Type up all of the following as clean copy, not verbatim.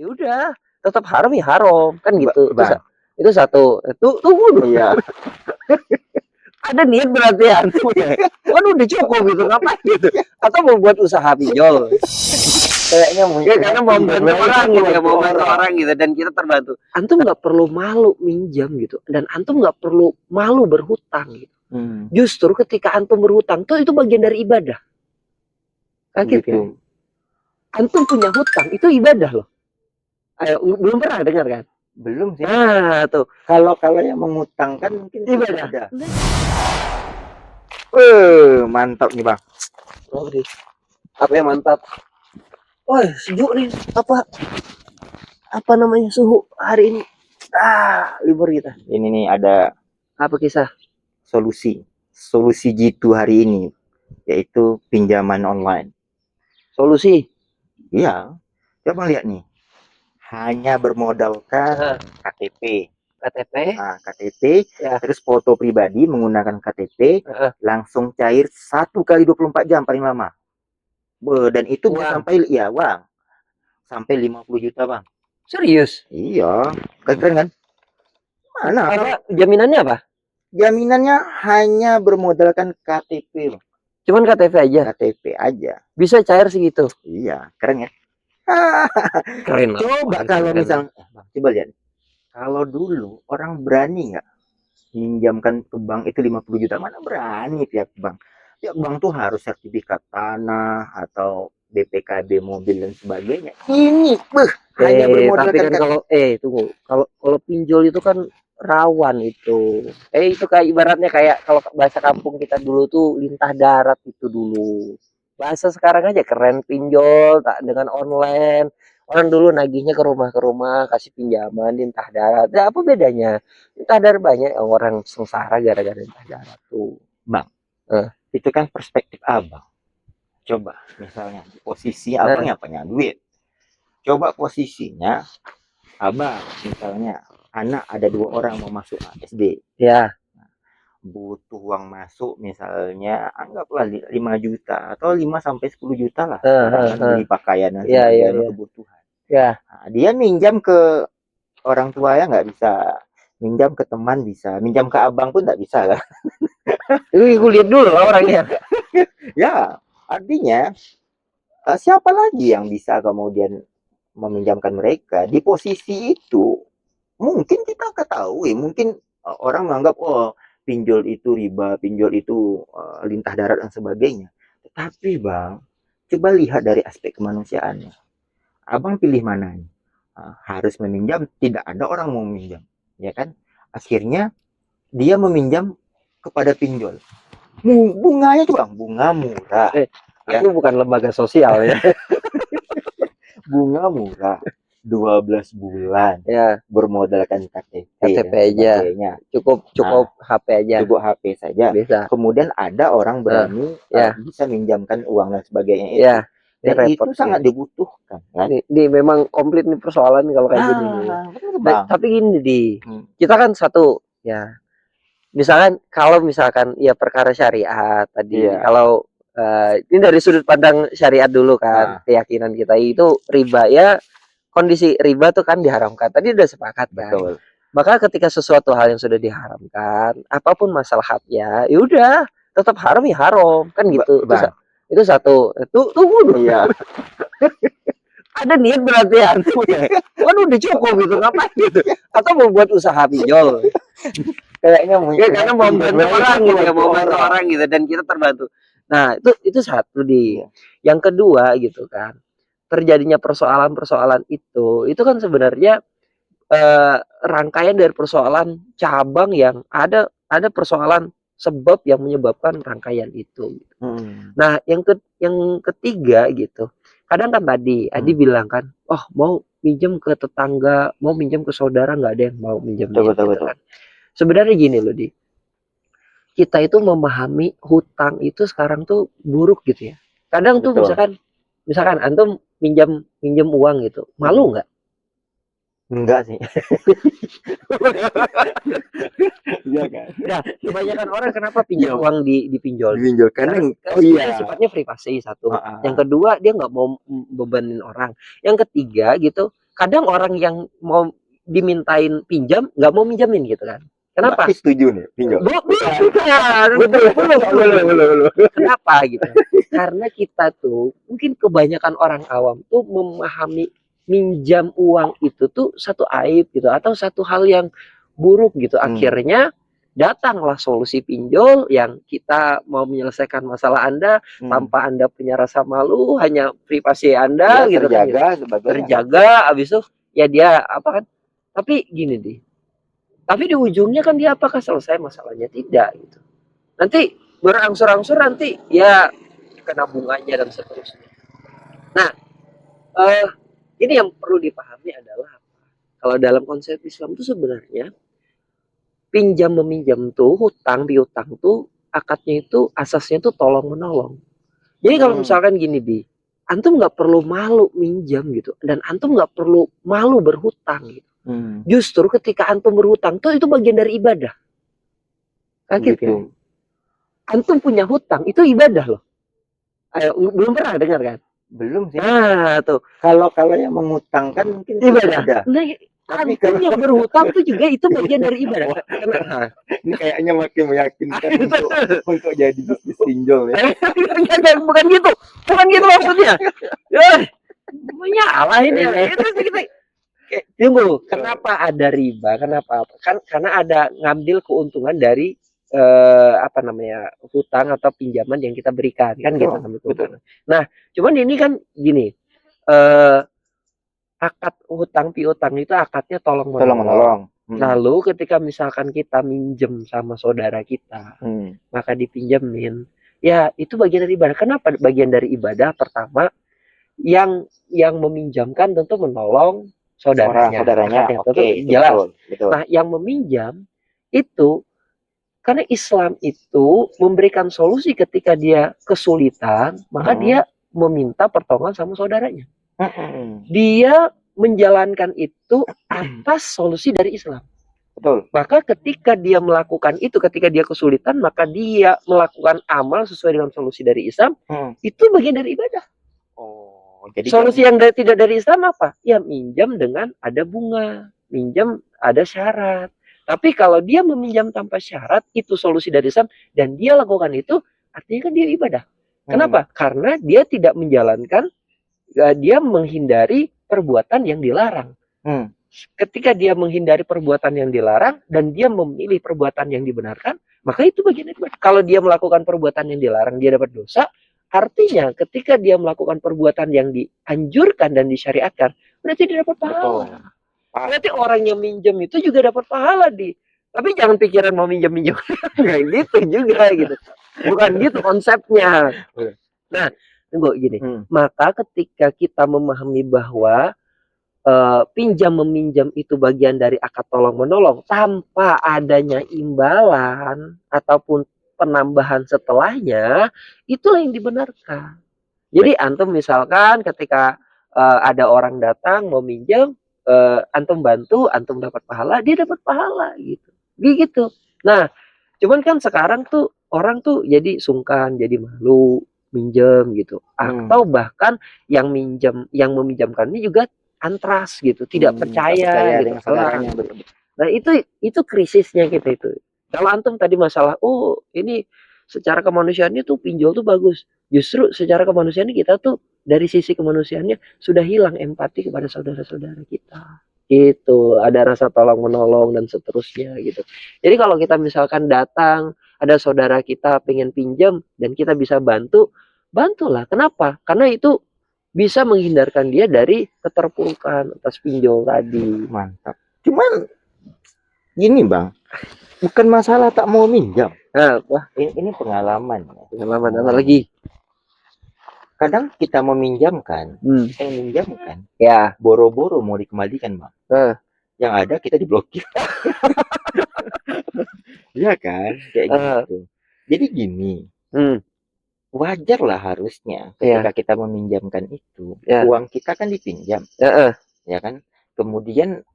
ya udah tetap haram ya haram kan gitu. Bang. Itu satu. Tunggu dulu. Iya. Ada niat berarti antum ya. Kan udah cukup gitu, ngapain gitu? Atau mau buat usaha pinjol? Kayaknya mungkin karena mau bantu orang gitu ya, mau bantu orang gitu, dan kita terbantu. Antum nggak perlu malu minjam gitu, dan antum nggak perlu malu berhutang gitu. Justru ketika antum berhutang tuh itu bagian dari ibadah. Kaget gitu. Antum punya hutang itu ibadah loh. Belum pernah dengar kan? Belum sih. Nah, tuh. Kalau yang mengutangkan mungkin ibadah. Mantap nih, Bang. Apa yang mantap? Wah, sejuk nih. Apa namanya suhu hari ini? Libur kita. Ini nih ada apa kisah? Solusi jitu hari ini, yaitu pinjaman online. Solusi? Iya. Coba lihat nih. Hanya bermodalkan KTP. KTP, ya. Terus foto pribadi menggunakan KTP, langsung cair 1 kali 24 jam paling lama. Dan itu bisa sampai sampai 50 juta, Bang. Serius? Iya, keren kan? Mana? Jaminannya apa? Jaminannya hanya bermodalkan KTP, Bang. Cuman KTP aja? KTP aja. Bisa cair segitu? Iya, keren ya? Keren. Coba kalau misalnya, coba lihat. Kalau dulu orang berani nggak minjamkan ke bank itu 50 juta, mana berani pihak bank. Pihak bank tuh harus sertifikat tanah atau BPKB mobil dan sebagainya. Ini hanya bermodalkan. Tapi kan kalau pinjol itu kan rawan itu. Itu kayak ibaratnya kayak kalau bahasa kampung kita dulu tuh lintah darat itu dulu. Bahasa sekarang aja keren pinjol tak dengan online. Orang dulu nagihnya ke rumah kasih pinjaman lintah darat. Ya, apa bedanya? Lintah darat banyak orang sengsara gara-gara lintah darat tuh. Bang, itu kan perspektif abang. Coba misalnya posisi abang yang punya duit. Coba posisinya abang, misalnya anak ada 2 orang mau masuk SD. Ya. Butuh uang masuk misalnya anggaplah 5 juta atau 5 sampai 10 juta lah. Beli pakaian dan sebagainya, kebutuhan. Ya. Nah, dia minjam ke orang tua ya nggak bisa. Minjam ke teman bisa. Minjam ke abang pun nggak bisa kan. Gue lihat dulu orangnya. Ya, artinya siapa lagi yang bisa kemudian meminjamkan mereka di posisi itu? Mungkin kita ketahui, mungkin orang menganggap pinjol itu riba, pinjol itu lintah darat dan sebagainya. Tetapi Bang, coba lihat dari aspek kemanusiaannya. Abang pilih mana nih? Harus meminjam, tidak ada orang mau meminjam, ya kan? Akhirnya dia meminjam kepada pinjol. Bunganya tuh Bang, bunga murah. Aku bukan lembaga sosial ya. Bunga murah. 12 bulan ya, bermodalkan KTP aja, cukup HP aja, cukup HP saja. Bisa. Kemudian ada orang berani bisa minjamkan uang dan sebagainya itu. Dan itu sangat dibutuhkan kan? Ini memang komplit nih persoalan kalau kayak gini. Tapi gini kita kan satu ya, kalau misalkan ya perkara syariat tadi, kalau ini dari sudut pandang syariat dulu kan, keyakinan kita itu riba ya. Kondisi riba tuh kan diharamkan. Tadi udah sepakat kan. Betul. Maka ketika sesuatu hal yang sudah diharamkan, apapun masalahnya, ya udah tetap haram ya haram kan gitu. Itu satu. Tunggu dulu. Iya. Ada niat berarti antum ya. Kan udah cukup gitu, ngapain gitu? Atau mau buat usaha pinjol? Kayaknya mungkin karena mau bantu orang gitu ya, mau bantu orang gitu, dan kita terbantu. Nah, itu satu Yang kedua gitu kan. Terjadinya persoalan-persoalan itu kan sebenarnya rangkaian dari persoalan cabang yang ada persoalan sebab yang menyebabkan rangkaian itu. Nah, yang ketiga gitu. Kadang kan tadi Adi bilang kan, mau minjem ke tetangga, mau minjem ke saudara, nggak ada yang mau minjem. Betul. Kan. Sebenarnya gini loh, Di. Kita itu memahami hutang itu sekarang tuh buruk gitu ya. Kadang tuh misalkan antum minjam uang gitu, malu nggak? Enggak sih. Iya kan. Nah, kebanyakan orang kenapa pinjam uang dipinjol? Karena sifatnya privasi satu. Yang kedua dia nggak mau bebanin orang. Yang ketiga gitu, kadang orang yang mau dimintain pinjam nggak mau minjamin gitu kan. Kenapa? Berarti setuju nih, pinjol. Belum. Kenapa gitu? Karena kita tuh mungkin kebanyakan orang awam tuh memahami minjam uang itu tuh satu aib gitu atau satu hal yang buruk gitu. Akhirnya datanglah solusi pinjol yang kita mau menyelesaikan masalah Anda tanpa Anda punya rasa malu, hanya privasi Anda Ya, gitu terjaga kan. sebagainya. Terjaga, habis itu ya dia apa kan? Tapi gini deh. Tapi di ujungnya kan dia apakah selesai masalahnya? Tidak gitu. Nanti berangsur-angsur nanti ya kena bunganya dan seterusnya. Nah, ini yang perlu dipahami adalah kalau dalam konsep Islam itu sebenarnya pinjam meminjam tuh hutang piutang tuh akadnya itu asasnya tuh tolong menolong. Jadi kalau misalkan gini Bi, antum nggak perlu malu minjam gitu dan antum nggak perlu malu berhutang gitu. Justru ketika antum berhutang tuh itu bagian dari ibadah. Kaget gitu. Ya? Antum punya hutang itu ibadah loh. Ayo, belum pernah dengar kan? Belum sih. Nah, tuh. Kalau yang mengutangkan mungkin ibadah. Ada. Nah, tapi kalau yang berhutang tuh juga itu bagian dari ibadah. Ini kayaknya makin meyakinkan untuk jadi bisnis pinjol ya. Bukan gitu. Bukan gitu maksudnya. Menyalah ini. Itu kita tunggu, kenapa ada riba? Kenapa? Kan karena ada ngambil keuntungan dari apa namanya hutang atau pinjaman yang kita berikan kan gitu. Betul. Nah, cuman ini kan gini, akad hutang piutang itu akadnya tolong menolong. Lalu ketika misalkan kita minjem sama saudara kita, maka dipinjemin, ya itu bagian dari ibadah. Kenapa bagian dari ibadah? Pertama, yang meminjamkan tentu menolong saudaranya. Oke, jelas. Betul. Nah, yang meminjam itu karena Islam itu memberikan solusi ketika dia kesulitan, maka dia meminta pertolongan sama saudaranya. Dia menjalankan itu atas solusi dari Islam. Betul. Maka ketika dia melakukan itu, ketika dia kesulitan, maka dia melakukan amal sesuai dengan solusi dari Islam, itu bagian dari ibadah. Jadi solusi yang tidak dari Islam apa? Ya minjam dengan ada bunga, minjam ada syarat. Tapi kalau dia meminjam tanpa syarat, itu solusi dari Islam dan dia lakukan itu, artinya kan dia ibadah. Kenapa? Karena dia tidak menjalankan, dia menghindari perbuatan yang dilarang. Ketika dia menghindari perbuatan yang dilarang dan dia memilih perbuatan yang dibenarkan, maka itu bagian dari ibadah. Kalau dia melakukan perbuatan yang dilarang, dia dapat dosa. Artinya ketika dia melakukan perbuatan yang dianjurkan dan disyariatkan, berarti dia dapat pahala. Berarti orang yang minjem itu juga dapat pahala tapi jangan pikiran mau minjem-minjem. Kayak gitu juga gitu. Bukan gitu konsepnya. Nah, tunggu gini. Maka ketika kita memahami bahwa pinjam meminjam itu bagian dari akad tolong menolong tanpa adanya imbalan ataupun penambahan setelahnya, itulah yang dibenarkan. Jadi antum misalkan ketika ada orang datang mau minjem, antum bantu, antum dapat pahala, dia dapat pahala gitu. Gitu. Nah, cuman kan sekarang tuh orang tuh jadi sungkan, jadi malu minjem gitu. Atau bahkan yang meminjamkan ini juga antras gitu, tidak percaya gitu. Nah, itu krisisnya kita itu. Kalau antum tadi masalah, ini secara kemanusiaannya tuh pinjol tuh bagus. Justru secara kemanusiaan kita tuh dari sisi kemanusiaannya sudah hilang empati kepada saudara-saudara kita. Gitu, ada rasa tolong menolong dan seterusnya gitu. Jadi kalau kita misalkan datang, ada saudara kita pengen pinjam dan kita bisa bantu, bantulah. Kenapa? Karena itu bisa menghindarkan dia dari keterpurukan atas pinjol tadi. Mantap. Cuman gini Bang, bukan masalah tak mau minjam. Wah, ini pengalaman. Pengalaman apa lagi? Kadang kita meminjamkan, meminjamkan, ya boro-boro mau dikembalikan Bang. Yang ada kita diblokir. Iya kan, kayak gitu. Jadi gini. Wajar lah harusnya ketika kita meminjamkan itu, uang kita kan dipinjam, ya kan. Kemudian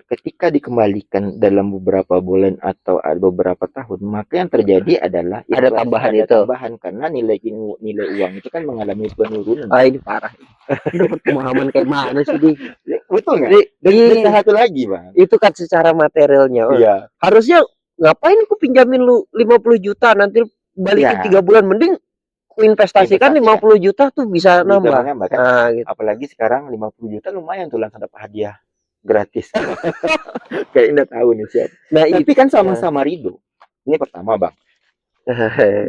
ketika dikembalikan dalam beberapa bulan atau beberapa tahun, maka yang terjadi adalah Ada tambahan ada itu. tambahan karena nilai uang itu kan mengalami penurunan. Ah, ini parah. Dapat pemahaman kayak mana sih, Di? Betul nggak? Dan Dan satu lagi, Bang. itu kan secara materialnya. Iya. Harusnya ngapain aku pinjamin lu 50 juta nanti balikin 3 bulan, mending ku investasikan 50 juta tuh bisa nambah. Kan? Nah, gitu. Apalagi sekarang 50 juta lumayan tuh langsung dapat hadiah gratis. Kayak enggak tahu nih siapa. Nah, tapi kan sama-sama ridho. Ini pertama, Bang.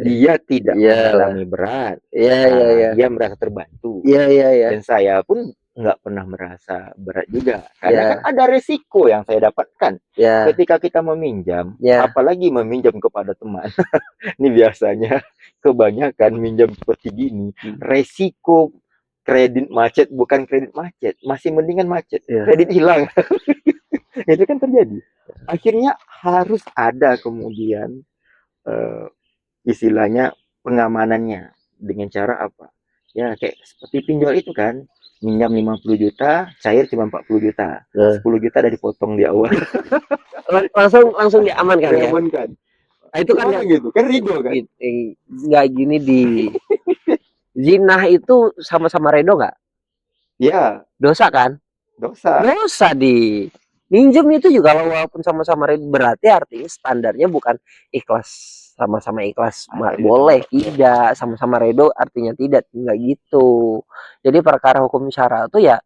Dia tidak mengalami berat. Dia merasa terbantu. Dan saya pun nggak pernah merasa berat juga. Karena kan ada resiko yang saya dapatkan. Ketika kita meminjam, apalagi meminjam kepada teman. Ini biasanya kebanyakan minjam seperti gini. Resiko kredit macet bukan kredit macet. Masih mendingan macet. Kredit hilang. Itu kan terjadi. Akhirnya harus ada kemudian istilahnya pengamanannya dengan cara apa? Ya kayak seperti pinjol itu kan, minjam 50 juta, cair cuma 40 juta. 10 juta dari potong di awal. langsung diamankan ya. Nah, itu kan gitu, kan ridho kan? Nggak gini di zina itu sama-sama ridho nggak? Ya. Dosa kan? Dosa di minjem itu juga walaupun sama-sama ridho, berarti artinya standarnya bukan ikhlas, sama-sama ikhlas boleh tidak, sama-sama ridho artinya tidak, enggak gitu. Jadi perkara hukum syara itu ya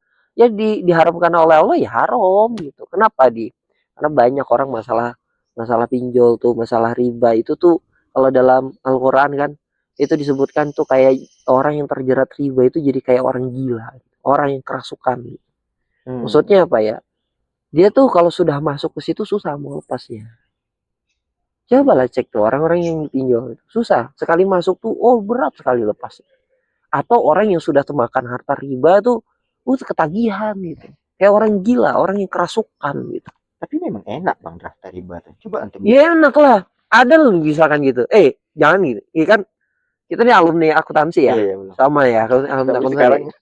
diharamkan oleh Allah ya haram gitu. Kenapa karena banyak orang masalah pinjol tuh, masalah riba itu tuh kalau dalam Al-Qur'an kan itu disebutkan tuh kayak orang yang terjerat riba itu jadi kayak orang gila, orang yang kerasukan gitu. Maksudnya apa ya? Dia tuh kalau sudah masuk ke situ susah mau lepasnya. Cobalah cek tuh orang-orang yang pinjol itu susah sekali masuk tuh, berat sekali lepas. Atau orang yang sudah termakan harta riba tuh ketagihan gitu. Kayak orang gila, orang yang kerasukan gitu. Tapi memang enak Bang harta riba tuh. Coba antum. Ya enak lah. Ada loh misalkan gitu. Jangan gitu. Iya kan kita nih alumni akuntansi ya. Sama ya, alumni akuntansi.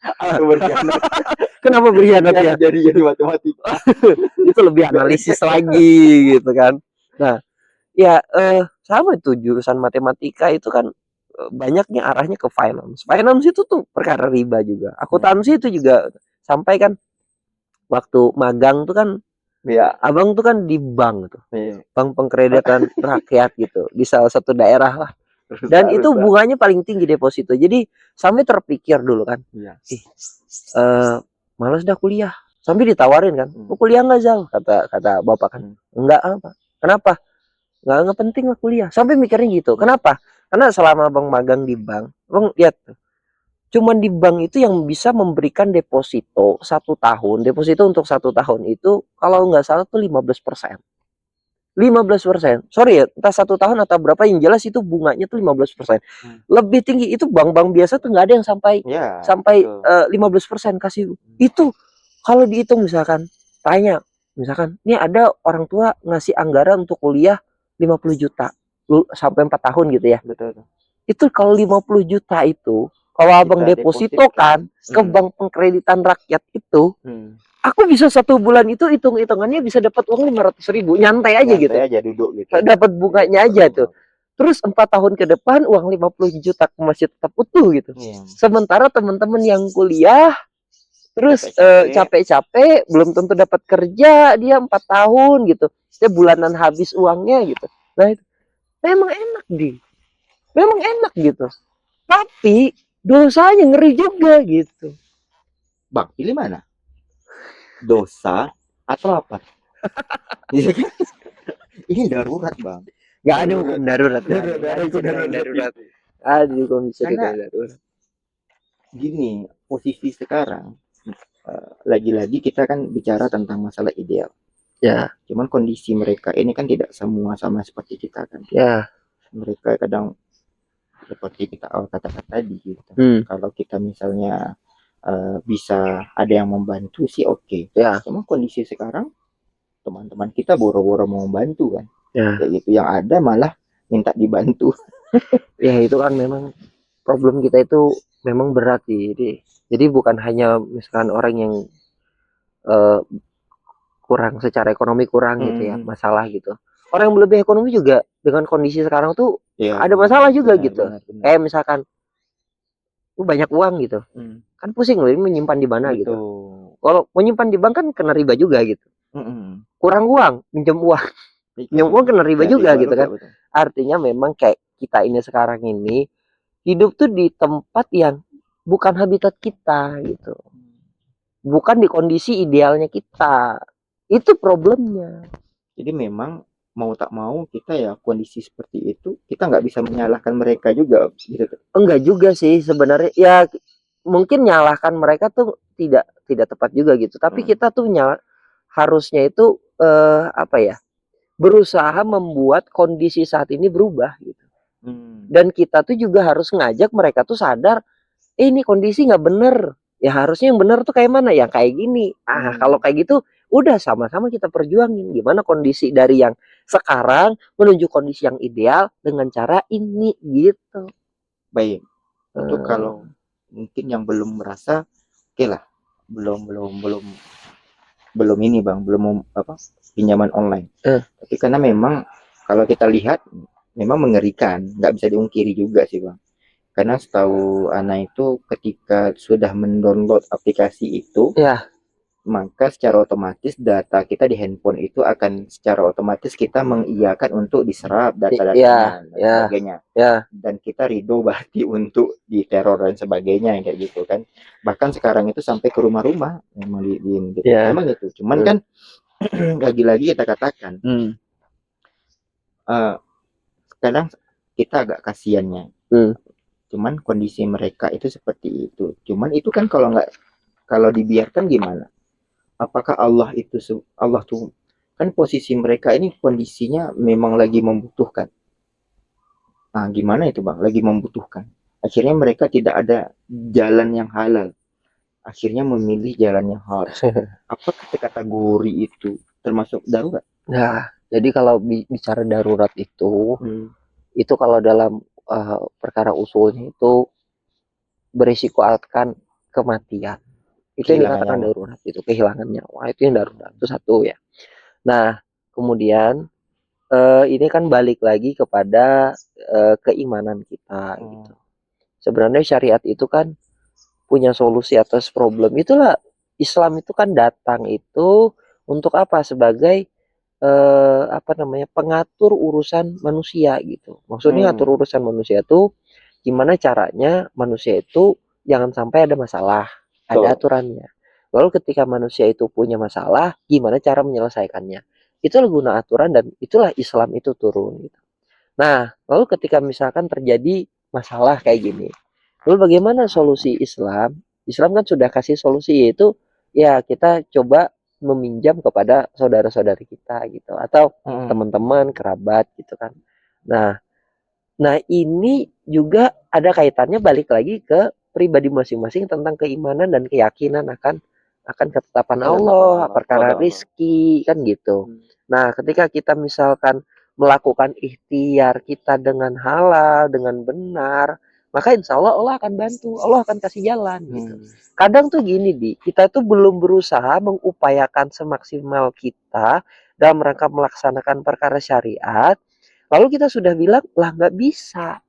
Kenapa berkhianat ya? Jadi matematika. Itu lebih analisis lagi gitu kan. Nah, ya sama itu jurusan matematika itu kan banyaknya arahnya ke finance. Finance itu tuh perkara riba juga. Akuntansi itu juga sampai kan waktu magang tuh kan abang tuh kan di bank tuh. Bank pengkreditan rakyat gitu di salah satu daerah lah. Dan itu bunganya paling tinggi deposito. Jadi sampai terpikir dulu kan. Malas dah kuliah. Sampai ditawarin kan. Lu kuliah nggak Zal? Kata bapak kan. Enggak apa. Kenapa? Nggak penting lah kuliah. Sampai mikirnya gitu. Kenapa? Karena selama abang magang di bank, abang lihat tuh, cuman di bank itu yang bisa memberikan deposito 1 tahun. Deposito untuk 1 tahun itu kalau nggak salah tuh 15%. 15%. Sorry ya, entah 1 tahun atau berapa, yang jelas itu bunganya tuh 15%. Lebih tinggi itu bank-bank biasa tuh nggak ada yang sampai 15% kasih. Itu kalau dihitung misalkan, tanya misalkan, ini ada orang tua ngasih anggaran untuk kuliah 50 juta sampai 4 tahun gitu ya. Betul. Itu kalau 50 juta itu kalau abang depositokan ke bank pengkreditan rakyat itu, aku bisa 1 bulan itu hitung-hitungannya bisa dapat uang 500.000 nyantai aja gitu. Duduk gitu. Dapat bunganya aja tuh. Terus 4 tahun ke depan uang 50 juta masih tetap utuh gitu. Sementara teman-teman yang kuliah terus capek-capek belum tentu dapat kerja, dia 4 tahun gitu. Dia bulanan habis uangnya gitu. Nah, itu memang enak gitu. Tapi dosanya ngeri juga gitu. Bang, pilih mana? Dosa atau apa? Ini darurat Bang. Gak ada hukum darurat. Ada komisi darurat. Gini, posisi sekarang lagi-lagi kita kan bicara tentang masalah ideal. Ya. Cuman kondisi mereka ini kan tidak semua sama seperti kita kan. Ya. Mereka kadang seperti kita katakan tadi gitu. Kalau kita misalnya bisa ada yang membantu sih oke. Ya. Cuma kondisi sekarang teman-teman kita boro-boro mau membantu kan. Ya. Kayak gitu, yang ada malah minta dibantu. Ya itu kan memang problem kita itu memang berat sih. Jadi bukan hanya misalkan orang yang kurang secara ekonomi kurang gitu ya, Hmm. masalah gitu. Orang yang lebih ekonomi juga dengan kondisi sekarang tuh Iya, ada benar, masalah juga benar, gitu. benar, benar. Kayak misalkan lu banyak uang gitu. Hmm. Kan pusing loh ini menyimpan di mana gitu. Betul. Kalau menyimpan di bank kan kena riba juga gitu. Mm-mm. Kurang uang, pinjam uang. Ikut Pinjam uang kena riba dari juga gua gitu juga kan. betul. Artinya memang kayak kita ini sekarang ini hidup tuh di tempat yang bukan habitat kita gitu. Bukan di kondisi idealnya kita. Itu problemnya. Jadi memang mau tak mau kita ya kondisi seperti itu kita nggak bisa menyalahkan mereka juga gitu. Enggak juga sih sebenarnya. Ya mungkin nyalahkan mereka tuh tidak tepat juga gitu. Tapi Hmm. kita tuh harusnya itu apa ya? Berusaha membuat kondisi saat ini berubah gitu. Hmm. Dan kita tuh juga harus ngajak mereka tuh sadar, ini kondisi nggak bener. Ya harusnya yang bener tuh kayak mana? Ya kayak gini. Kalau kayak gitu, udah sama-sama kita perjuangin. Gimana kondisi dari yang sekarang menuju kondisi yang ideal dengan cara ini gitu. Baik. Itu Hmm. kalau mungkin yang belum merasa, oke lah, belum belum belum belum ini bang, belum apa pinjaman online. Tapi karena memang kalau kita lihat memang mengerikan, nggak bisa diungkiri juga sih bang. Karena setahu anak itu ketika sudah mendownload aplikasi itu, Ya, maka secara otomatis data kita di handphone itu akan secara otomatis kita mengiyakan untuk diserap ya, data-datanya dan ya, sebagainya. ya, Dan kita ridho berarti untuk diteror dan sebagainya kayak gitu kan. Bahkan sekarang itu sampai ke rumah-rumah memang gitu. ya. Memang itu. Cuman kan lagi-lagi kita katakan Hmm. eh, kadang kita agak kasihannya. Hmm. Cuman kondisi mereka itu seperti itu. Cuman itu kan kalau dibiarkan gimana? Apakah Allah tuh kan posisi mereka ini kondisinya memang lagi membutuhkan. Nah, gimana itu bang? Lagi membutuhkan. Akhirnya mereka tidak ada jalan yang halal. Akhirnya memilih jalan yang haram. Apakah kategori itu termasuk darurat? Nah, jadi kalau bicara darurat Hmm. itu kalau dalam perkara usulnya itu berisiko akan kematian. Itu yang Kehilangan dikatakan nyawa. darurat, itu kehilangan nyawa. Itu yang darurat. Itu satu ya. Nah, kemudian ini kan balik lagi kepada keimanan kita gitu. Sebenarnya syariat itu kan punya solusi atas problem. Itulah Islam itu kan datang itu untuk apa? Sebagai apa namanya? Pengatur urusan manusia gitu. Maksudnya Hmm. ngatur urusan manusia itu gimana caranya manusia itu jangan sampai ada masalah, ada Betul. aturannya. Lalu ketika manusia itu punya masalah, gimana cara menyelesaikannya? Itulah guna aturan dan itulah Islam itu turun gitu. Nah, lalu ketika misalkan terjadi masalah kayak gini, lalu bagaimana solusi Islam? Islam kan sudah kasih solusi yaitu ya kita coba meminjam kepada saudara-saudari kita gitu atau Hmm. teman-teman, kerabat gitu kan. Nah, nah ini juga ada kaitannya balik lagi ke pribadi masing-masing tentang keimanan dan keyakinan akan ketetapan Ketetapan Allah, Allah, perkara pada Allah. rizki kan gitu. Nah, ketika kita misalkan melakukan ikhtiar kita dengan halal, dengan benar, maka insya Allah Allah akan bantu, Allah akan kasih jalan gitu. Kadang tuh gini kita tuh belum berusaha mengupayakan semaksimal kita dalam rangka melaksanakan perkara syariat, lalu kita sudah bilang lah nggak bisa.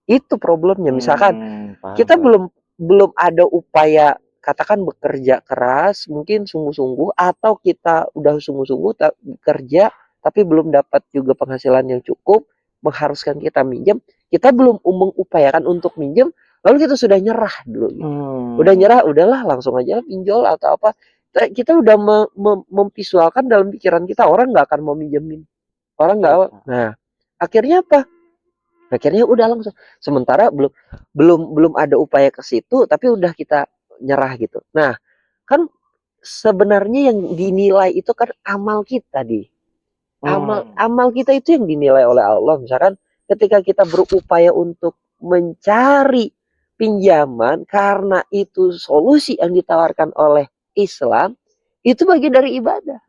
Itu problemnya. Misalkan Paham, kita paham. belum ada upaya katakan bekerja keras, mungkin sungguh-sungguh atau kita udah sungguh-sungguh bekerja tapi belum dapat juga penghasilan yang cukup mengharuskan kita minjem, kita belum mengupayakan untuk minjem, lalu kita sudah nyerah dulu gitu. Udah nyerah, udahlah langsung aja pinjol atau apa. Kita udah memvisualkan dalam pikiran kita orang nggak akan mau minjemin. Orang nggak. Nah, akhirnya apa? Akhirnya udah langsung. Sementara belum belum belum ada upaya ke situ, tapi udah kita nyerah gitu. Nah, kan sebenarnya yang dinilai itu kan amal kita amal amal kita itu yang dinilai oleh Allah. Misalkan ketika kita berupaya untuk mencari pinjaman karena itu solusi yang ditawarkan oleh Islam, itu bagian dari ibadah.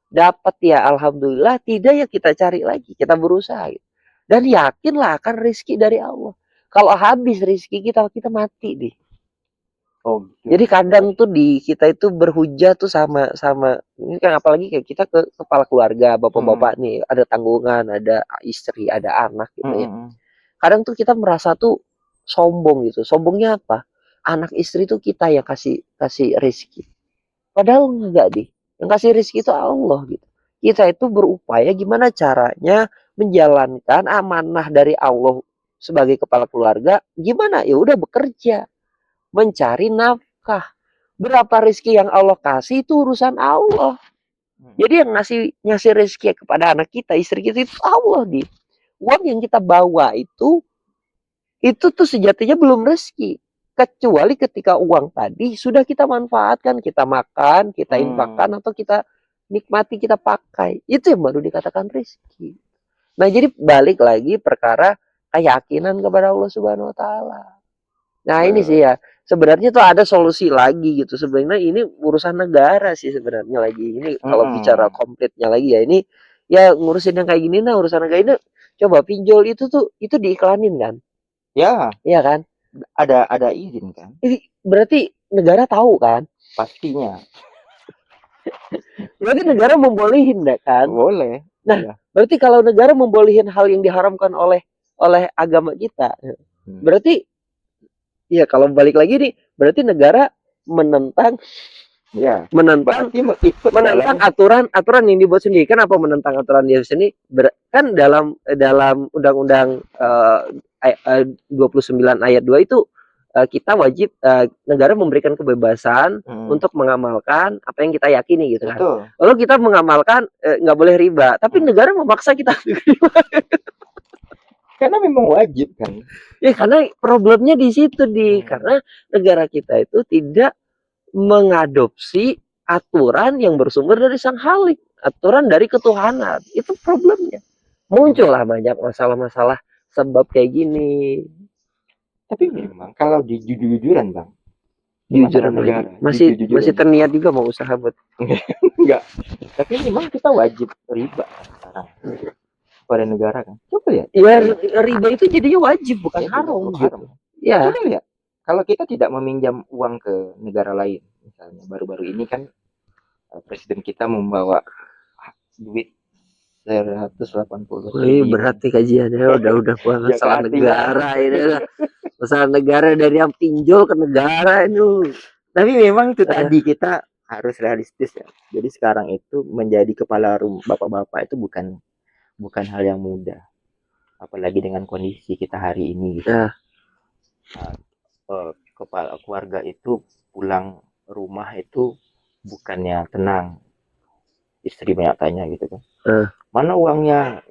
Dapat ya alhamdulillah, tidak ya kita cari lagi, kita berusaha gitu. Dan yakinlah akan rizki dari Allah. Kalau habis rizki kita mati Oh gitu. Jadi kadang tuh di kita itu berhujah tuh sama sama ini kan apalagi kayak kita ke kepala keluarga, bapak-bapak nih, ada tanggungan, ada istri, ada anak gitu ya. Kadang tuh kita merasa tuh sombong gitu. Sombongnya apa? Anak istri tuh kita yang kasih kasih rezeki. Padahal enggak deh. Yang kasih rezeki itu Allah gitu. Kita itu berupaya gimana caranya menjalankan amanah dari Allah sebagai kepala keluarga. Gimana? Ya udah bekerja, mencari nafkah. Berapa rezeki yang Allah kasih itu urusan Allah. Jadi yang ngasih ngasih rezeki kepada anak kita, istri kita itu Allah di. Uang yang kita bawa itu tuh sejatinya belum rezeki. Kecuali ketika uang tadi sudah kita manfaatkan, kita makan, kita infakkan atau kita nikmati, kita pakai. Itu yang baru dikatakan rezeki. Nah, jadi balik lagi perkara keyakinan kepada Allah Subhanahu wa taala. Nah, ini sih ya. Sebenarnya tuh ada solusi lagi gitu. Sebenarnya ini urusan negara sih sebenarnya lagi. Ini kalau bicara komplitnya lagi ya ini ya ngurusin yang kayak gini nah urusan negara ini coba pinjol itu tuh itu diiklanin kan? Ya, Iya kan? ada izin kan? Ini berarti negara tahu kan? Pastinya. Berarti negara membolehin deh kan? Boleh. Nah, Ya. berarti kalau negara membolehin hal yang diharamkan oleh agama kita, berarti ya kalau balik lagi nih, berarti negara menentang Ya, menentang berarti ikut menentang dalam aturan yang dibuat sendiri. Kenapa menentang aturan dia sendiri? Kan dalam undang-undang 29 ayat 2 itu kita wajib negara memberikan kebebasan untuk mengamalkan apa yang kita yakini gitu kan. betul. Lalu kita mengamalkan nggak boleh riba, tapi negara memaksa kita. Karena memang wajib kan. Ya karena problemnya di situ karena negara kita itu tidak mengadopsi aturan yang bersumber dari Sang Khalik, aturan dari ketuhanan. Itu problemnya. Muncullah banyak masalah-masalah sebab kayak gini. Tapi memang kalau di jujur-jujuran, Bang, Jujur negara, masih jujur-jujuran. masih terniat juga mau usaha buat enggak. Tapi memang kita wajib riba sekarang pada negara kan. Coba lihat. Ya riba itu jadinya wajib bukan haram gitu. Ya. Coba lihat. Kalau kita tidak meminjam uang ke negara lain, misalnya baru-baru ini kan presiden kita membawa duit 180 Wih, berarti kajiannya udah masalah negara ini. Masalah negara dari yang pinjol ke negara itu. Tapi memang itu tadi kita harus realistis ya. Jadi sekarang itu menjadi kepala rumah bapak-bapak itu bukan hal yang mudah. Apalagi dengan kondisi kita hari ini gitu. Kepala keluarga itu pulang rumah itu bukannya tenang. Istri banyak tanya gitu kan. Mana uangnya?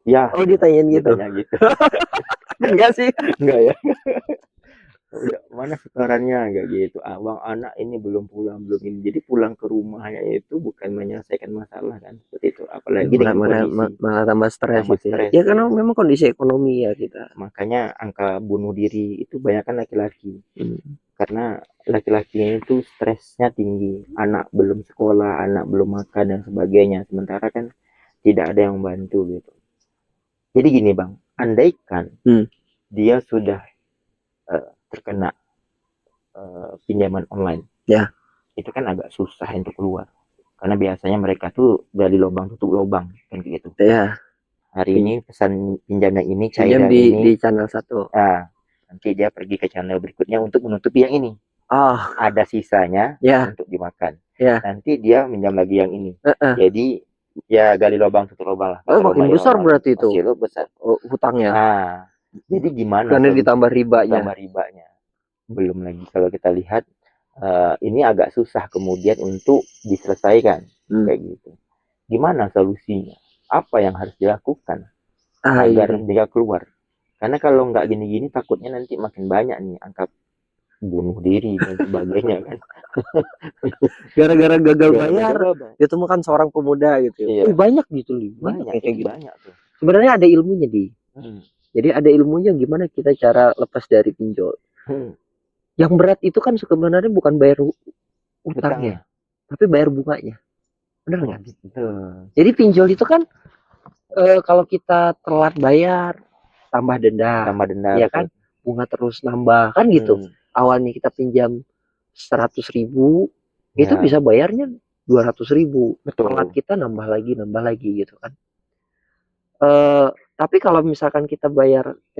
Ya. Oh ditanyain gitu. Ditanya gitu. Enggak sih. Enggak ya. Udah, mana setorannya enggak gitu. Abang anak ini belum pulang belum ini. Jadi pulang ke rumahnya itu bukan menyelesaikan masalah kan seperti itu. Apalagi dengan kondisi malah tambah stres gitu. Ya karena memang kondisi ekonomi ya kita. Makanya angka bunuh diri itu banyak kan laki-laki. Karena laki-laki itu stresnya tinggi, anak belum sekolah, anak belum makan dan sebagainya, sementara kan tidak ada yang bantu gitu. Jadi gini Bang, andaikan dia sudah terkena pinjaman online, ya itu kan agak susah untuk keluar, karena biasanya mereka tuh dari lubang tutup lubang kan gitu. Ya. Hari ini pesan pinjam yang ini, cair di channel 1. Nanti dia pergi ke channel berikutnya untuk menutupi yang ini. Ada sisanya untuk dimakan. Nanti dia minjam lagi yang ini. Jadi ya gali lubang tutup lubang lah. Makin besar berarti itu. Masih besar hutangnya. Jadi gimana? Karena ditambah ribanya. Belum lagi kalau kita lihat ini agak susah kemudian untuk diselesaikan kayak gitu. Gimana solusinya? Apa yang harus dilakukan agar dia keluar? Karena kalau nggak gini-gini takutnya nanti makin banyak nih angka bunuh diri dan sebagainya kan. Gara-gara gagal bayar ditemukan seorang pemuda gitu. Banyak gitu nih. Banyak tuh. Sebenarnya ada ilmunya jadi ada ilmunya gimana kita cara lepas dari pinjol. Yang berat itu kan sebenarnya bukan bayar utangnya, tapi bayar bunganya. Benar nggak? Jadi pinjol itu kan kalau kita telat bayar tambah denda, ya kan, bunga terus nambah kan gitu. awalnya kita pinjam 100.000, itu Ya, bisa bayarnya 200.000. betul. Telat kita nambah lagi gitu kan. Tapi kalau misalkan kita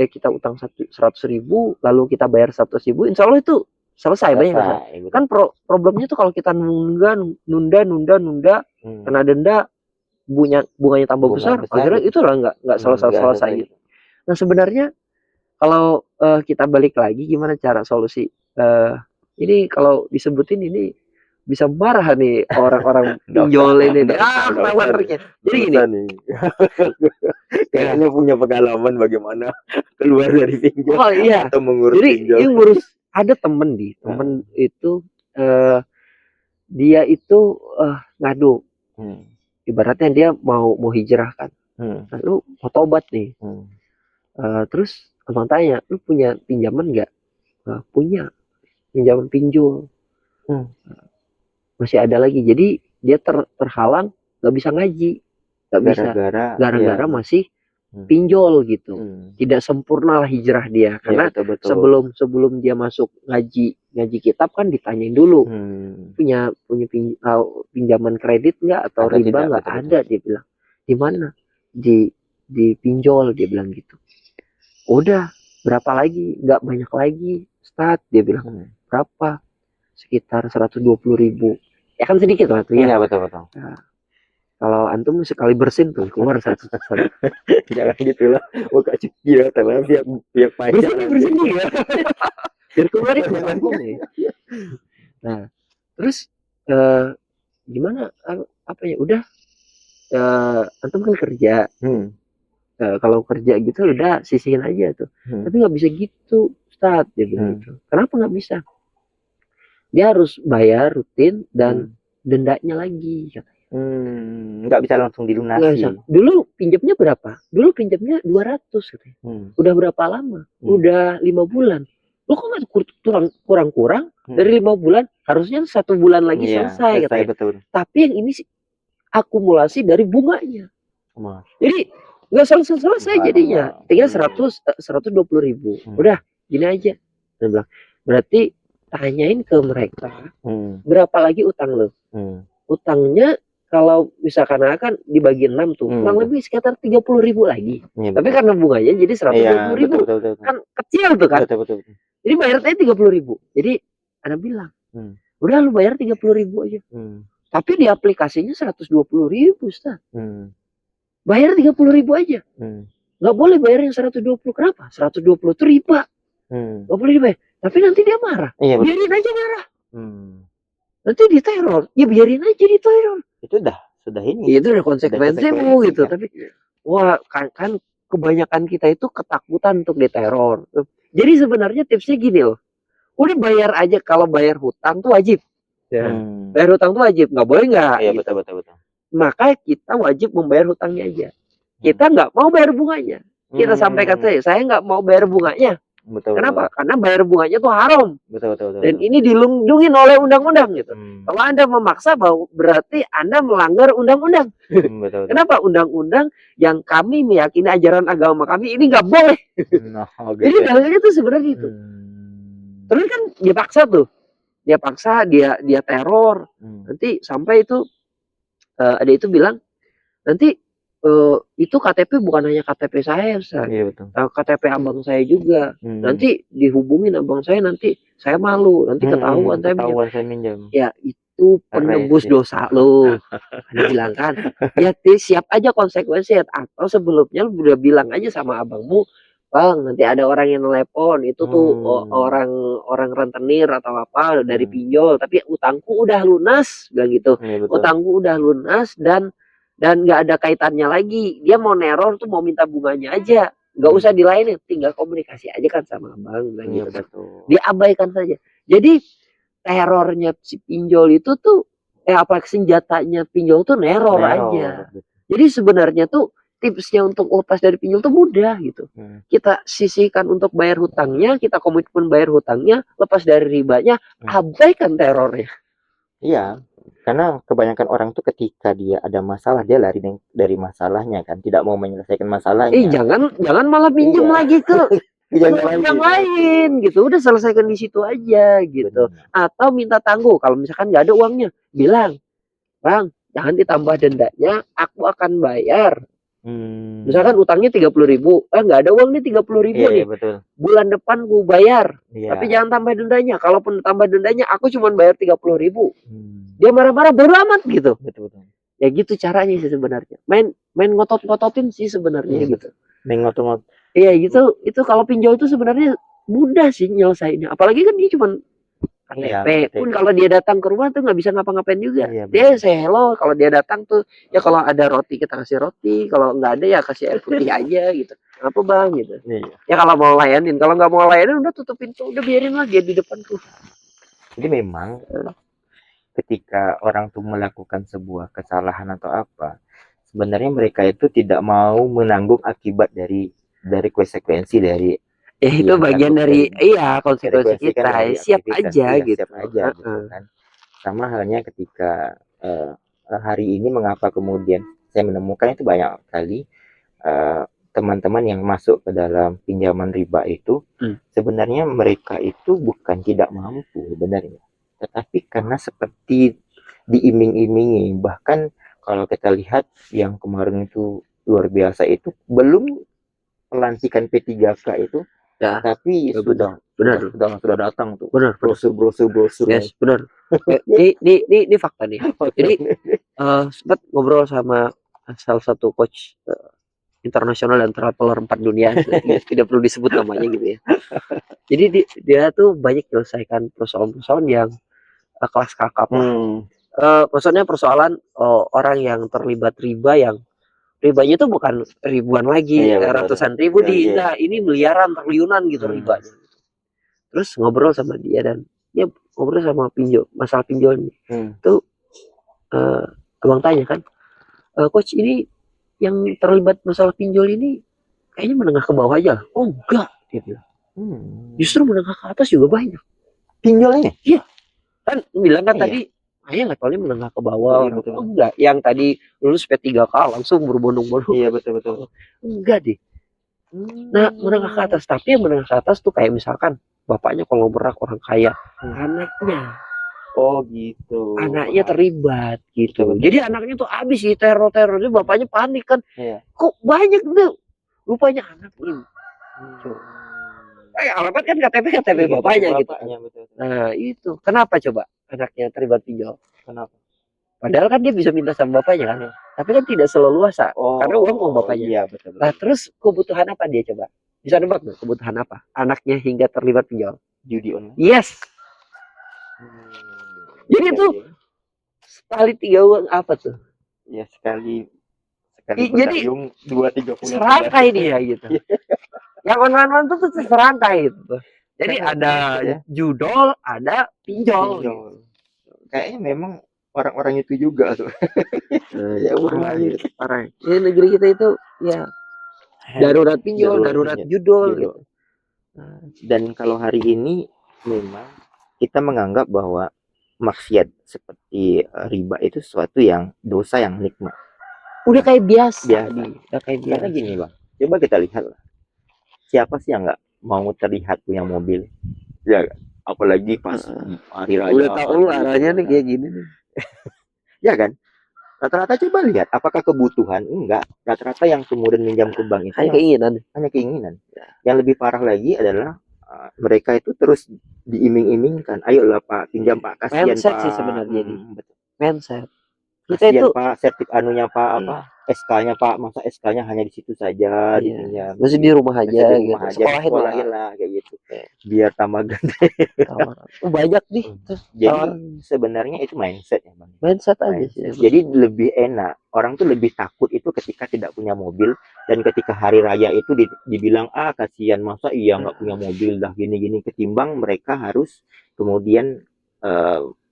kita utang 100.000, lalu kita bayar 100.000, insya Allah itu selesai banyak kan. Selesai, betul. Kan problemnya tuh kalau kita nunda, kena denda, bunganya tambah Bunga besar, besar, akhirnya betul. itu lah nggak nggak selesai selesai. gitu. Nah sebenarnya kalau kita balik lagi gimana cara solusi, ini kalau disebutin ini bisa marah nih orang-orang pinjol ini nih. Ketahuan. Jadi gini, nih. Kayaknya punya pengalaman bagaimana keluar dari pinjol oh iya, atau mengurus jadi pinjol. yang ngurus ada temen itu dia itu ngadu, ibaratnya dia mau hijrah kan, lalu mau tobat nih, terus abang tanya, lu punya pinjaman nggak? Punya, pinjaman pinjol. Masih ada lagi, jadi dia terhalang nggak bisa ngaji, nggak bisa gara-gara masih pinjol gitu. Tidak sempurna lah hijrah dia, karena Ya, betul. sebelum dia masuk ngaji kitab kan ditanyain dulu, punya pinjaman kredit nggak atau Ada riba tidak, nggak? betul. Ada, dia bilang. Di mana? Di pinjol, dia bilang gitu. Udah, berapa lagi? Nggak banyak lagi, Ustadz, dia bilang. Berapa? Sekitar 120.000. Ya kan sedikit lah tuh ya. Iya, betul. Nah, kalau antum sekali bersin tuh keluar 100. Jangan gitu lah. Buka cekil karena pihak pajak. Bersin ya. Biar keluar itu antum nih. Nah, terus gimana? Apa ya? Udah, antum kan kerja. Kalau kerja gitu udah sisihin aja tuh. Tapi nggak bisa gitu, Ustadz, dia bilang gitu. Kenapa nggak bisa? Dia harus bayar rutin dan dendanya lagi, katanya. Nggak bisa langsung dilunasi. Nggak bisa. Dulu pinjamnya berapa? Dulu pinjamnya 200, katanya. Udah berapa lama? Udah 5 bulan. Lo kok nggak kurang-kurang dari 5 bulan? Harusnya 1 bulan lagi selesai, katanya. Betul. Tapi yang ini sih akumulasi dari bunganya. Jadi nggak selesai jadinya. Tinggal 120.000. Udah, gini aja. Dia bilang, berarti tanyain ke mereka berapa lagi utang lo. Utangnya kalau misalkan kan dibagi 6 tuh, kurang lebih sekitar 30.000 lagi. Tapi karena bunganya jadi 120.000. Betul. Kan kecil tuh kan. Betul. Jadi bayarnya 30.000. Jadi Anda bilang, udah lu bayar 30.000 aja. Tapi di aplikasinya 120.000, Ustaz. Bayar 30.000 aja. Nggak boleh bayar yang 120. Kenapa? 120 itu riba. Nggak boleh dibayar. Tapi nanti dia marah. Biarin aja marah. Nanti diteror. Ya biarin aja diteror. Itu sudah ini. Itu udah konsekuensimu gitu. Tapi wah, kan kebanyakan kita itu ketakutan untuk diteror. Jadi sebenarnya tipsnya gini loh. Udah bayar aja, kalau bayar hutang tuh wajib. Ya. Bayar hutang tuh wajib, nggak boleh nggak. Iya, gitu. betul. Maka kita wajib membayar hutangnya aja. Kita nggak mau bayar bunganya. Kita sampaikan saya nggak mau bayar bunganya. Betul. Kenapa? Karena bayar bunganya tuh haram. Betul. Dan ini dilindungi oleh undang-undang gitu. Kalau Anda memaksa, berarti Anda melanggar undang-undang. Betul. Kenapa? Undang-undang yang kami meyakini ajaran agama kami ini nggak boleh. Jadi dalilnya itu sebenarnya itu. Terus kan dia paksa, dia teror. Nanti sampai itu ada itu bilang, nanti itu KTP bukan hanya KTP saya, Ustaz. Iya, betul. KTP abang saya juga. Nanti dihubungin abang saya, nanti saya malu, nanti ketahuan saya minjam. Ya itu penebus dosa lo. Dia bilang kan, ya siap aja konsekuensi. Atau sebelumnya lu udah bilang aja sama abangmu, Bang, nanti ada orang yang telepon, itu tuh orang rentenir atau apa dari pinjol, tapi utangku udah lunas, bilang gitu. Utangku udah lunas dan nggak ada kaitannya lagi. Dia mau neror tuh, mau minta bunganya aja, nggak usah dilainin, tinggal komunikasi aja kan sama abang, bilang gitu kan. Dia abaikan saja. Jadi terornya si pinjol itu tuh apalagi senjatanya pinjol tuh neror aja. Jadi sebenarnya tuh tipsnya untuk lepas dari pinjol tuh mudah gitu. Kita sisihkan untuk bayar hutangnya, kita komitmen bayar hutangnya, lepas dari ribanya, abaikan terornya. Iya, karena kebanyakan orang tuh ketika dia ada masalah, dia lari dari masalahnya kan, tidak mau menyelesaikan masalahnya. Jangan malah pinjam lagi ke yang lain gitu, udah selesaikan di situ aja gitu. Benar. Atau minta tangguh kalau misalkan nggak ada uangnya, bilang, "Bang, jangan ditambah dendanya, aku akan bayar." Misalkan utangnya 30.000, nggak ada uang nih 30.000 Iya, iya, nih, betul. bulan depan gue bayar, tapi Iya. jangan tambah dendanya. Kalaupun tambah dendanya, aku cuma bayar 30.000. Hmm. Dia marah-marah, bodo amat gitu. Betul, betul. Ya gitu caranya sih sebenarnya. Main ngotot-ngototin sih sebenarnya Iya, gitu. betul. Main ngotot-ngotot. Iya gitu, itu kalau pinjol itu sebenarnya mudah sih nyelesainnya. Apalagi kan dia cuma Iya, KTP. Pun kalau dia datang ke rumah tuh nggak bisa ngapa-ngapain juga. Iya, Dia betul. say hello, kalau dia datang tuh ya kalau ada roti kita kasih roti, kalau nggak ada ya kasih air putih aja gitu. Apa bang gitu. Iya. Ya kalau mau layanin, kalau nggak mau layanin udah tutup pintu, udah biarin lah dia di depan tuh. Jadi memang ketika orang tuh melakukan sebuah kesalahan atau apa, sebenarnya mereka itu tidak mau menanggung akibat dari konsekuensi dari Ya itu yang bagian dari konsekuensi konsekuensi kan kita. dari Siap aktivitas. aja Iya, siap gitu. aja gitu kan. Sama halnya ketika hari ini mengapa kemudian saya menemukan itu banyak kali teman-teman yang masuk ke dalam pinjaman riba itu sebenarnya mereka itu bukan tidak mampu sebenarnya, tetapi karena seperti diiming-imingi. Bahkan kalau kita lihat yang kemarin itu luar biasa, itu belum pelantikan P3K itu, Ya, tapi ya sudah datang tuh benar. brosur Yes, benar. Ini fakta nih. Jadi sempat ngobrol sama salah satu coach internasional dan traveler 4 dunia, tidak perlu disebut namanya gitu ya. Jadi dia tuh banyak menyelesaikan persoalan-persoalan yang kelas kakap lah. Maksudnya persoalan orang yang terlibat riba, yang ribanya itu bukan ribuan lagi, Iya, betul, ratusan ribu iya. ini miliaran, triliunan gitu ribanya. Terus ngobrol sama dia dan dia ngobrol sama masalah pinjol nih. Tuh abang tanya kan, coach ini yang terlibat masalah pinjol ini kayaknya menengah ke bawah aja. Oh enggak, dia bilang. Justru menengah ke atas juga banyak. Pinjolnya? Iya. Kan bilang kan Iya. tadi, levelnya menengah ke bawah. Iya, betul. Oh enggak, yang tadi lulus P3K langsung berbondong-bondong. Iya, betul. Enggak deh. Nah, menengah ke atas. Tapi yang menengah ke atas tuh kayak misalkan bapaknya konglomerat orang kaya, anaknya. Oh gitu. Anaknya terlibat gitu. Betul. Jadi anaknya tuh habis sih teror-teror. Jadi bapaknya panik kan. Iya. Kok banyak tuh? Rupanya anak ini. Alamat kan KTP bapaknya gitu. Betul. Nah itu. Kenapa coba anaknya terlibat pinjol? Kenapa? Padahal kan dia bisa minta sama bapaknya kan. Tapi kan tidak seleluasa. Karena uang bapaknya. Iya, betul. Nah terus kebutuhan apa dia coba? Bisa nebak nggak kebutuhan apa? Anaknya hingga terlibat pinjol. Judi online. Yes. Jadi tuh sekali 3 uang apa tuh? Ya sekali jadi 2-3 bulan serangkai dia gitu. Yang online tuh serangkai gitu. Jadi ada judol, ada pinjol. Gitu. Kayaknya memang orang-orang itu juga tuh. Ya parah. Ya, negeri kita itu ya darurat pinjol, darurat judol. Gitu. Dan kalau hari ini memang kita menganggap bahwa maksiat seperti riba itu sesuatu yang dosa yang nikmat. Udah kayak biasa. Karena gini bang, coba kita lihat lah. Siapa sih yang nggak mau terlihat punya mobil? Ya, apalagi pas hari raya. Udah tahu arahnya nih kayak gini nih. Ya kan? Rata-rata coba lihat, apakah kebutuhan? Enggak. Rata-rata yang kemudian minjam ke bank itu hanya keinginan. Yang lebih parah lagi adalah mereka itu terus diiming-imingkan. Ayolah Pak, pinjam Pak, kasihan mindset Pak. Sih sebenarnya mindset. Kasihan Pak, sertif anunya Pak, apa? SK-nya Pak, masa SK-nya hanya di situ saja dipinjam. Masih di rumah aja gitu. Sekolahin lah kayak gitu. Biar tambah gede. Banyak nih. Jadi sebenarnya itu mindset ya bang. Mindset aja sih. Jadi lebih enak. Orang tuh lebih takut itu ketika tidak punya mobil, dan ketika hari raya itu dibilang kasihan, masa iya nggak punya mobil dah gini-gini, ketimbang mereka harus kemudian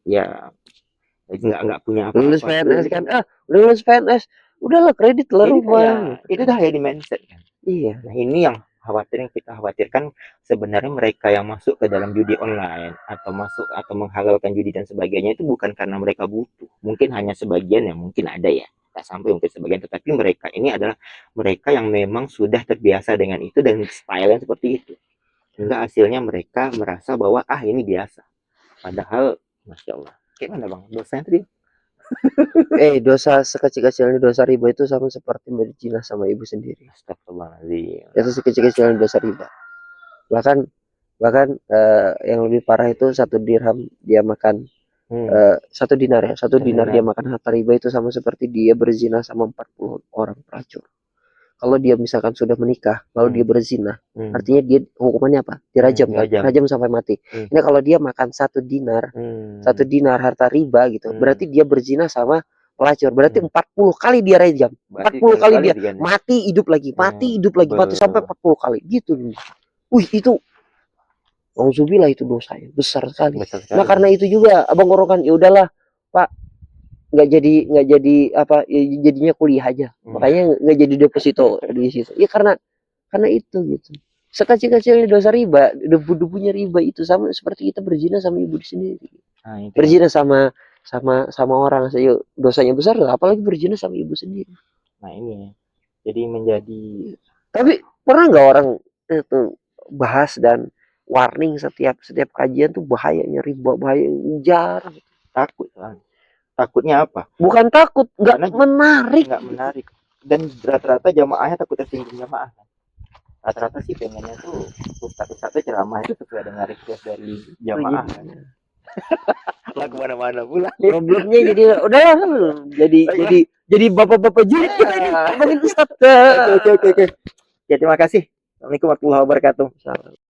ya nggak punya apa-apa. Lulus PNS kan, lulus PNS, udahlah kredit lah rumah. Itu dah jadi mindset kan. Iya. Nah ini yang kita khawatirkan, sebenarnya mereka yang masuk ke dalam judi online atau menghalalkan judi dan sebagainya itu bukan karena mereka butuh. Mungkin hanya sebagian, ya mungkin ada ya, tak sampai mungkin sebagian, tetapi mereka ini adalah mereka yang memang sudah terbiasa dengan itu dan style yang seperti itu. Hingga hasilnya mereka merasa bahwa ini biasa. Padahal Masya Allah. Kayak mana Bang? Dosanya tadi? Dosa sekecil-kecilnya dosa riba itu sama seperti berzina sama ibu sendiri. Astagfirullahaladzim. Itu sekecil-kecilnya dosa riba. Bahkan yang lebih parah itu 1 dirham dia makan 1 dinar ya. 1 dinar dia makan harta riba itu sama seperti dia berzina sama 40 orang pelacur. Kalau dia misalkan sudah menikah, lalu dia berzina, artinya dia hukumannya apa? Dirajam kan? Rajam sampai mati. Ini kalau dia makan 1 dinar, 1 dinar harta riba gitu, berarti dia berzina sama pelacur. Berarti 40 kali dia rajam. 40 kali dia mati hidup lagi, mati hidup lagi, mati sampai 40 kali gitu. Wih, itu auzubillah itu dosanya besar sekali. Nah, karena itu juga Abang Ngorokan, ya udahlah, Pak, nggak jadi apa ya, jadinya kuliah aja, makanya nggak jadi deposito di situ ya, karena itu gitu. Sekecil-kecilnya dosa riba, debu-debunya riba itu sama seperti kita berzina sama ibu sendiri. Berzina sama orang saja dosanya besar, apalagi berzina sama ibu sendiri. Nah ini jadi menjadi, tapi pernah nggak orang itu bahas dan warning setiap kajian tuh bahayanya riba, bahaya, jarang. Takutnya apa? Bukan takut, nggak menarik. Dan rata-rata jamaahnya takut tersinggung jamaah. Rata-rata sih pengennya tuh ustadz ceramah itu sesuai dengan request dari jamaah. Lagu mana-mana pula. Problemnya jadi udah jadi bapak-bapak julid kita ini ngomongin ustadz. Oke. Ya, terima kasih. Assalamualaikum warahmatullahi wabarakatuh.